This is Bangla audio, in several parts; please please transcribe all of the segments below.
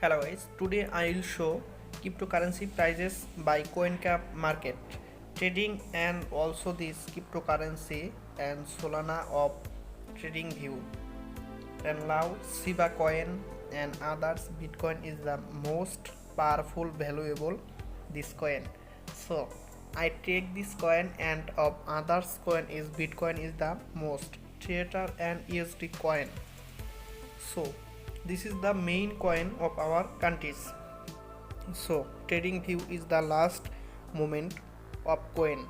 Hello guys, today I will show cryptocurrency prices by CoinCap market trading and also this cryptocurrency and Solana of trading view. And now Shiba coin and others Bitcoin is the most powerful valuable this coin. So I take this coin and of others coin is Bitcoin is the most Tether and USD coin. So this is the main coin of our countries. So trading view is the last moment of coin.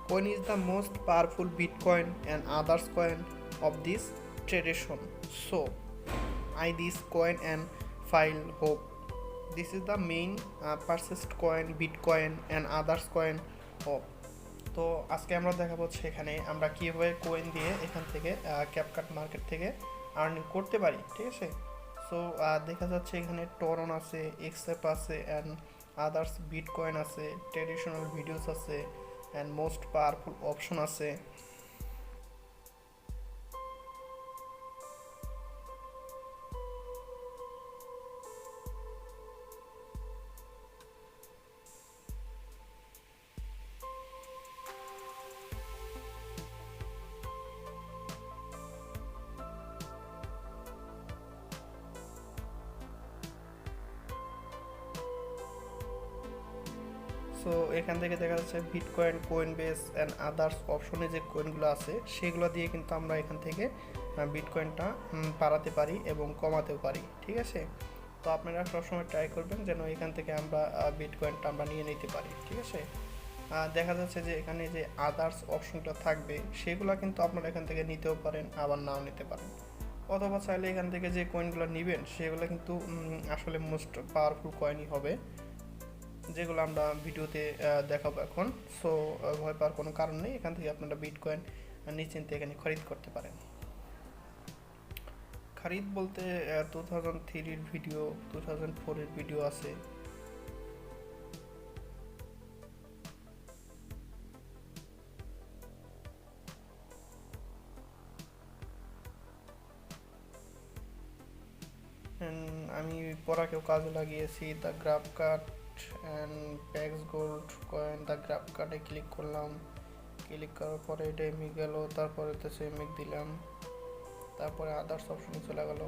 Coin is the most powerful Bitcoin and others coin of this tradition. So I this coin and file hope. This is the main purchased coin Bitcoin and others coin of. তো আজকে আমরা দেখাবো সেখানে আমরা কিভাবে কোয়েন দিয়ে এখান থেকে ক্যাপকাট মার্কেট থেকে আর্নিং করতে পারি, ঠিক আছে। সো দেখা যাচ্ছে এখানে টরন আছে, এক্সেপ আছে অ্যান্ড আদার্স বিটকয়েন আছে, ট্রেডিশনাল ভিডিওস আছে অ্যান্ড মোস্ট পাওয়ারফুল অপশন আছে। সো এখান থেকে দেখা যাচ্ছে বিটকয়েন, কোয়েনবেস অ্যান্ড আদার্স অপশনে যে কয়েনগুলো আছে সেগুলো দিয়ে কিন্তু আমরা এখান থেকে বিটকয়েনটা বাড়াতে পারি এবং কমাতেও পারি, ঠিক আছে। তো আপনারা সবসময় ট্রাই করবেন যেন এখান থেকে আমরা বিটকয়েনটা আমরা নিয়ে নিতে পারি, ঠিক আছে। দেখা যাচ্ছে যে এখানে যে আদার্স অপশনটা থাকবে সেগুলো কিন্তু আপনারা এখান থেকে নিতেও পারেন, আবার নাও নিতে পারেন, অথবা চাইলে এখান থেকে যে কয়েনগুলো নেবেন সেগুলো কিন্তু আসলে মোস্ট পাওয়ারফুল কয়েনই হবে, যেগুলো আমরা ভিডিওতে দেখাবো এখন। সো ভয় পাওয়ার কোনো কারণ নেই, এখান থেকে আপনারা বিটকয়েন নিশ্চিন্তে এখানে খরিদ করতে পারেন। খরিদ বলতে 2003-এর ভিডিও, 2004-এর ভিডিও আছে। আমি পড়াকেও কাজে লাগিয়েছি। The graph cut and packs gold coin, the graph কার্ডে ক্লিক করলাম, ক্লিক করার পরে এটা এমনি গেল, তারপরে তো এমনি দিলাম, তারপরে আদার্স অপশনে চলে গেল,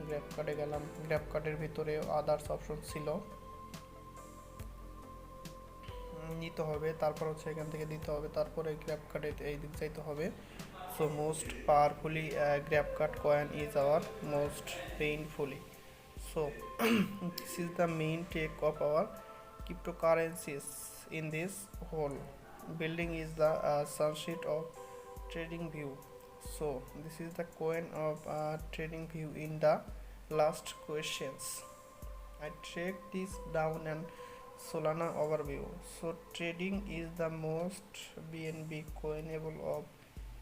গ্রাফ কার্ডে গেলাম, গ্রাফ কার্ডের ভিতরে আদার্স অপশন ছিল, নিতে হবে, তারপর হচ্ছে এখান থেকে দিতে হবে, তারপরে গ্রাফ কার্ডে এই দিক যাইতে হবে। So most powerfully grab card coin is our most painfully. So this is the main take of our cryptocurrencies in this whole building is the sunset of trading view. So this is the coin of trading view in the last questions. I track this down and Solana overview. So trading is the most BNB coinable of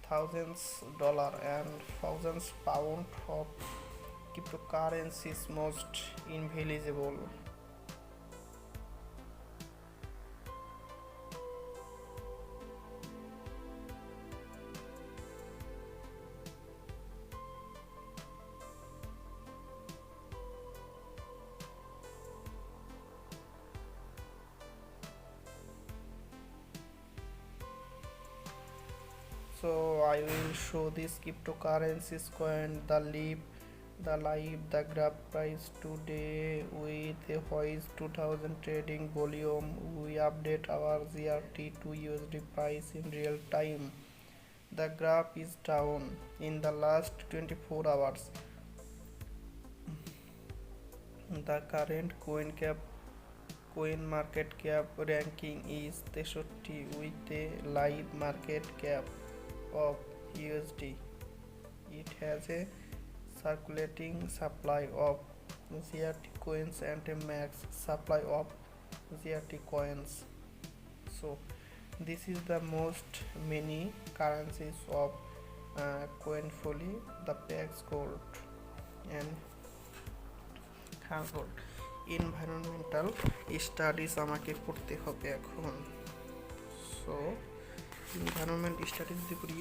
thousands dollar and thousands pound of cryptocurrencies most invaluable. So I will show this cryptocurrencies coin, the live, the grab price today with a wise 2000 trading volume. We update our GRT to USD price in real time. The graph is down in the last 24 hours. The current CoinMarketCap ranking is 63 with a live market cap of USD. It has a circulating supply of ZRT coins and a max supply of ZRT coins. So this is the most many currencies of CoinFully, the PAX Gold and Gold. Environmental studies আমাকে করতে হবে এখন। সো এনভায়রনমেন্ট স্টাডিজ যদি করি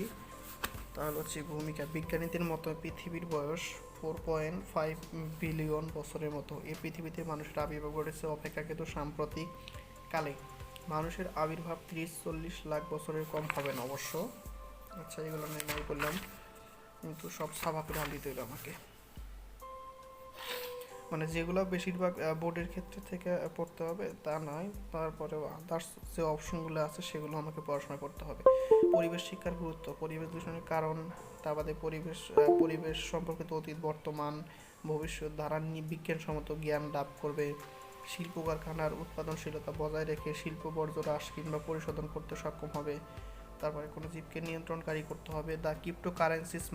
তাহলে হচ্ছে ভূমিকা বিজ্ঞানীদের মতো পৃথিবীর বয়স 4.5 বিলিয়ন বছরের মতো এই পৃথিবীতে মানুষের আবির্ভাব ঘটেছে অপেক্ষাকৃত সাম্প্রতিক কালে। মানুষের আবির্ভাব 30-40 লাখ বছরের কম হবে না অবশ্য। আচ্ছা, এগুলো আমি নাই বললাম, কিন্তু সব সাভাবে ঢাল দিতে হইলো আমাকে, মানে যেগুলো বেশিরভাগ বোর্ডের ক্ষেত্রে থেকে পড়তে হবে তা নয়, তারপরেও আদার্স যে অপশনগুলো আছে সেগুলো আমাকে পড়াশোনা করতে হবে। পরিবেশ শিক্ষার গুরুত্ব, পরিবেশ দূষণের কারণ, তা বাদে পরিবেশ সম্পর্কিত অতীত, বর্তমান, ভবিষ্যৎ ধারা নিয়ে বিজ্ঞানসম্মত জ্ঞান লাভ করবে। শিল্প কারখানার উৎপাদনশীলতা বজায় রেখে শিল্প বর্জ্য হ্রাস কিংবা পরিশোধন করতে সক্ষম হবে। তারপরে কোনো জীবকে নিয়ন্ত্রণকারী করতে হবে। দ্য ক্রিপ্টোকারেন্সিস